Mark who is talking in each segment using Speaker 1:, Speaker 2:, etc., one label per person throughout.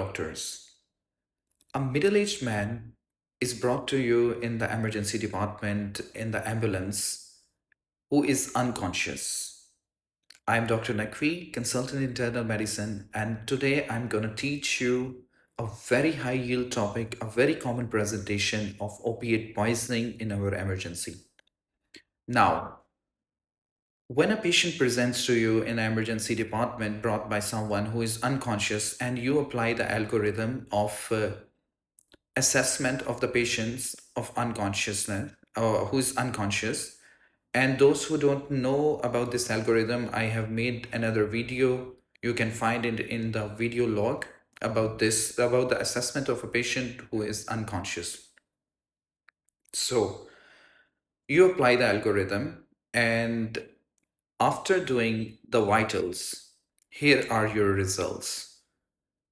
Speaker 1: doctors. A middle-aged man is brought to you in the emergency department in the ambulance who is unconscious. I'm Dr. Naqvi, consultant in internal medicine, and today I'm going to teach you a very high yield topic, a very common presentation of opiate poisoning in our emergency. Now, when a patient presents to you in an emergency department brought by someone who is unconscious and you apply the algorithm of assessment of the patients of unconsciousness who is unconscious, and those who don't know about this algorithm, I have made another video. You can find it in the video log about the assessment of a patient who is unconscious. So you apply the algorithm, and after doing the vitals, here are your results.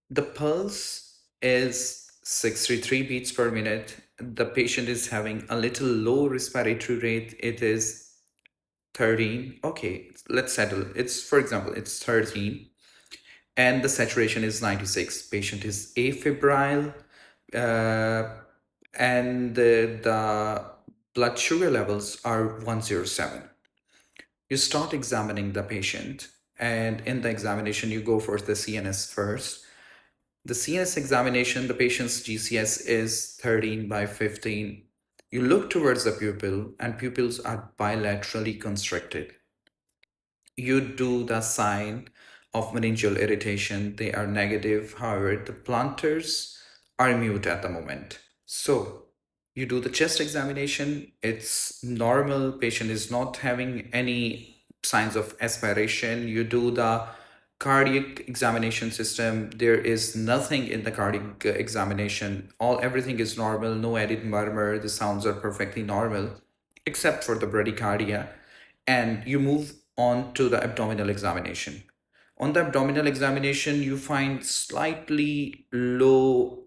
Speaker 1: The pulse is 63 beats per minute. The patient is having a little low respiratory rate. It is 13. Okay, let's settle. For example, it's 13. And the saturation is 96. Patient is afebrile. And the blood sugar levels are 107. You start examining the patient. And in the examination, you go for the CNS first. The CNS examination, the patient's GCS is 13/15. You look towards the pupil, and pupils are bilaterally constricted. You do the sign of meningeal irritation. They are negative. However, the planters are mute at the moment. So you do the chest examination. It's normal. Patient is not having any signs of aspiration. You do the cardiac examination system. There is nothing in the cardiac examination. Everything is normal. No added murmur. The sounds are perfectly normal, except for the bradycardia. And you move on to the abdominal examination. On the abdominal examination, you find slightly low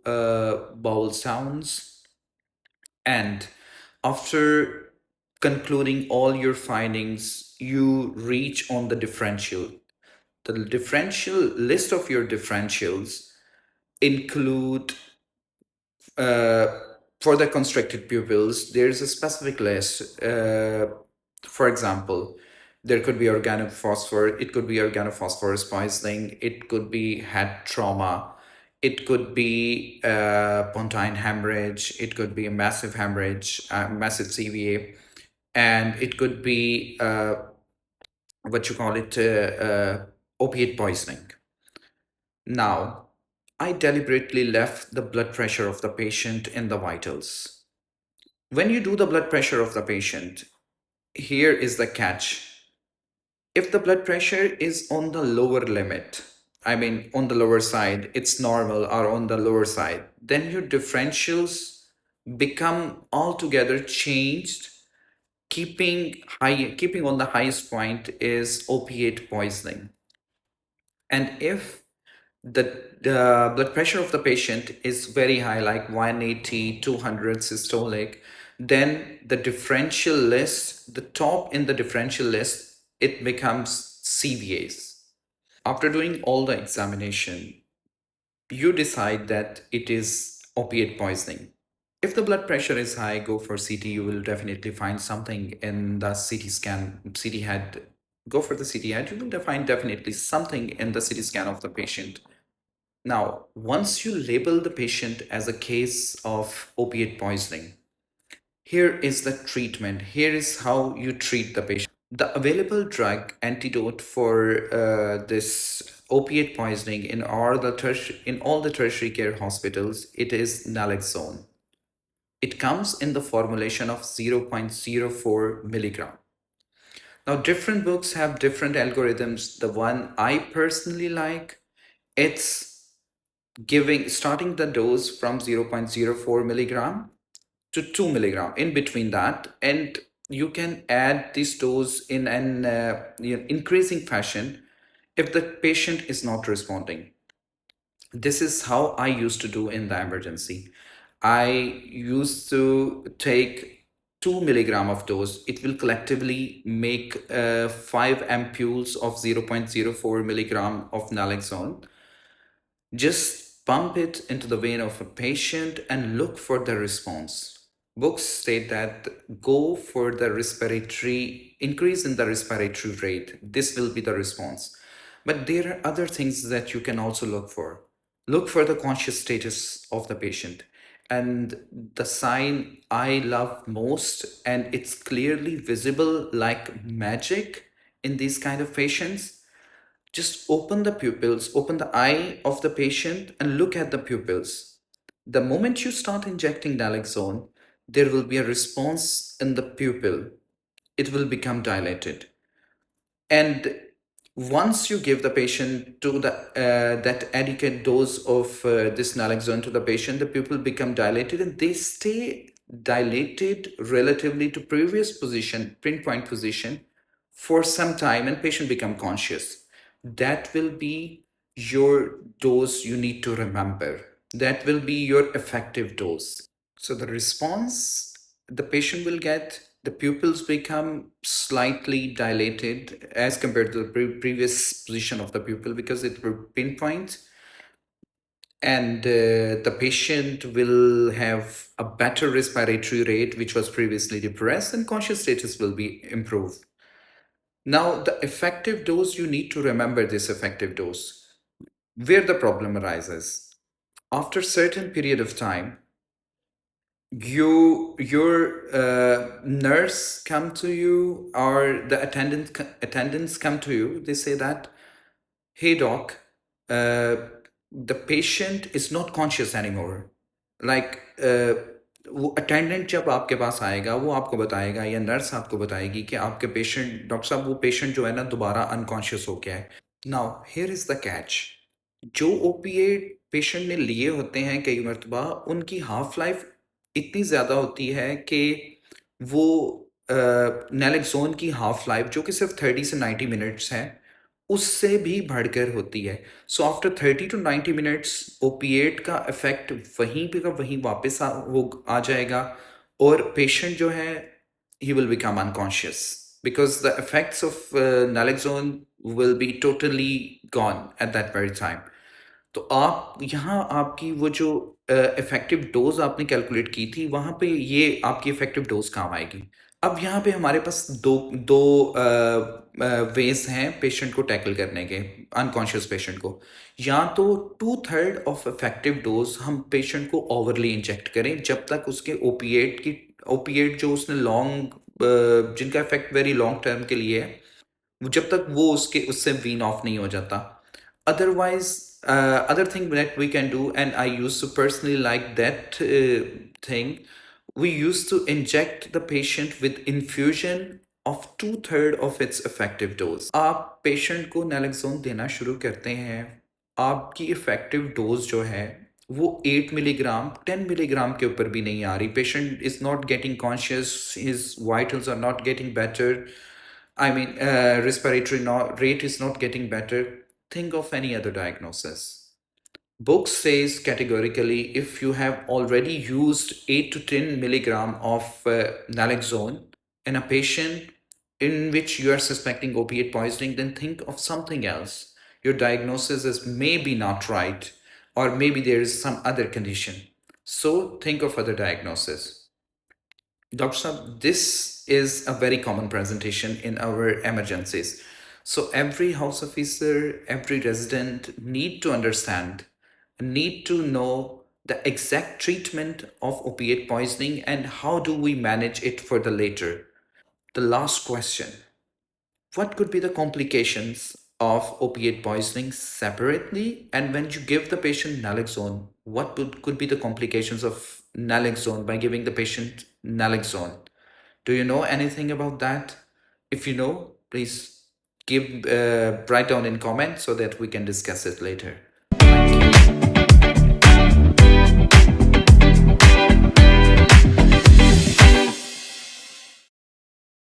Speaker 1: bowel sounds. And after concluding all your findings, you reach on the differential. The differential list of your differentials include, for the constricted pupils, there's a specific list. For example, there could be organophosphor, it could be organophosphorus poisoning, it could be head trauma, it could be pontine hemorrhage, it could be a massive hemorrhage, massive CVA, and it could be opiate poisoning. Now, I deliberately left the blood pressure of the patient in the vitals. When you do the blood pressure of the patient, here is the catch. If the blood pressure is on the lower limit, I mean on the lower side, it's normal or on the lower side, then your differentials become altogether changed. Keeping on the highest point is opiate poisoning. And if the blood pressure of the patient is very high, like 180, 200 systolic, then the differential list, the top in the differential list, it becomes CVAs. After doing all the examination, you decide that it is opiate poisoning. If the blood pressure is high, go for CT. You will definitely find something in the CT scan, CT head. Go for the CT head. You will find definitely something in the CT scan of the patient. Now, once you label the patient as a case of opiate poisoning, here is the treatment. Here is how you treat the patient. The available drug antidote for this opiate poisoning in all the tertiary care hospitals, it is naloxone. It comes in the formulation of 0.04 milligram. Now, different books have different algorithms. The one I personally like, it's starting the dose from 0.04 milligram to 2 milligram, in between that, and you can add this dose in an increasing fashion if the patient is not responding. This is how I used to do in the emergency. I used to take 2 milligram of dose. It will collectively make 5 ampules of 0.04 milligram of naloxone. Just pump it into the vein of a patient and look for the response. Books state that go for the respiratory increase in the respiratory rate. This will be the response. But there are other things that you can also look for. Look for the conscious status of the patient. And the sign I love most, and it's clearly visible like magic in these kind of patients, just open the pupils, open the eye of the patient and look at the pupils. The moment you start injecting naloxone, there will be a response in the pupil. It will become dilated. And once you give the patient to the that adequate dose of this naloxone to the patient, the pupil become dilated and they stay dilated relatively to previous position, pinpoint position, for some time, and patient become conscious. That will be your dose you need to remember. That will be your effective dose. So the response the patient will get, the pupils become slightly dilated as compared to the previous position of the pupil because it will pinpoint, and the patient will have a better respiratory rate, which was previously depressed, and conscious status will be improved. Now, the effective dose, you need to remember this effective dose. Where the problem arises, after certain period of time, your nurse come to you or the attendants come to you. They say that, hey doc, uh, the patient is not conscious anymore. Like वो attendant जब आपके पास आएगा वो आपको बताएगा या nurse आपको बताएगी कि आपके पेशेंट, डॉक्टर साहब वो पेशेंट जो है ना दोबारा अनकॉन्शियस हो गया है. Now here is the catch. जो ओपिएट पेशेंट ने लिए होते हैं कई मरतबा, उनकी हाफ लाइफ इतनी ज़्यादा होती है कि वो नैलेक्सोन की हाफ लाइफ जो कि सिर्फ 30 से 90 मिनट्स है, उससे भी बढ़कर होती है. So after 30 to 90 minutes opiate का इफेक्ट वहीं पे का वहीं वापस आ जाएगा और पेशेंट जो है he will become unconscious because the effects of naloxone will be totally gone at that very time. तो आप यहाँ आपकी वो जो इफेक्टिव डोज आपने कैलकुलेट की थी वहाँ पे ये आपकी इफेक्टिव डोज काम आएगी. अब यहाँ पे हमारे पास दो दो वेज हैं पेशेंट को टैकल करने के, अनकॉन्शियस पेशेंट को. या तो 2/3 ऑफ इफेक्टिव डोज हम पेशेंट को ओवरली इंजेक्ट करें जब तक उसके ओपिएट जो उसने लॉन्ग जिनका इफेक्ट वेरी लॉन्ग टर्म के लिए है, जब तक वो उससे वीन ऑफ नहीं हो जाता. Otherwise, other thing that we can do, and I used to personally like that thing, we used to inject the patient with infusion of 2/3 of its effective dose. आप पेशेंट को नैलेक्सोन देना शुरू करते हैं, आपकी इफेक्टिव डोज जो है वो 8 मिलीग्राम 10 मिलीग्राम के ऊपर भी नहीं आ रही. Patient is not getting conscious, his vitals are not getting better. I mean, respiratory rate is not getting better. Think of any other diagnosis. Book says categorically if you have already used 8 to 10 milligram of naloxone in a patient in which you are suspecting opiate poisoning, then think of something else. Your diagnosis is maybe not right, or maybe there is some other condition. So think of other diagnosis. Dr. Saab, this is a very common presentation in our emergencies. So every house officer, every resident need to understand, need to know the exact treatment of opiate poisoning and how do we manage it for the later. The last question, what could be the complications of opiate poisoning separately? And when you give the patient naloxone, what could be the complications of naloxone by giving the patient naloxone? Do you know anything about that? If you know, please write down in comments so that we can discuss it later.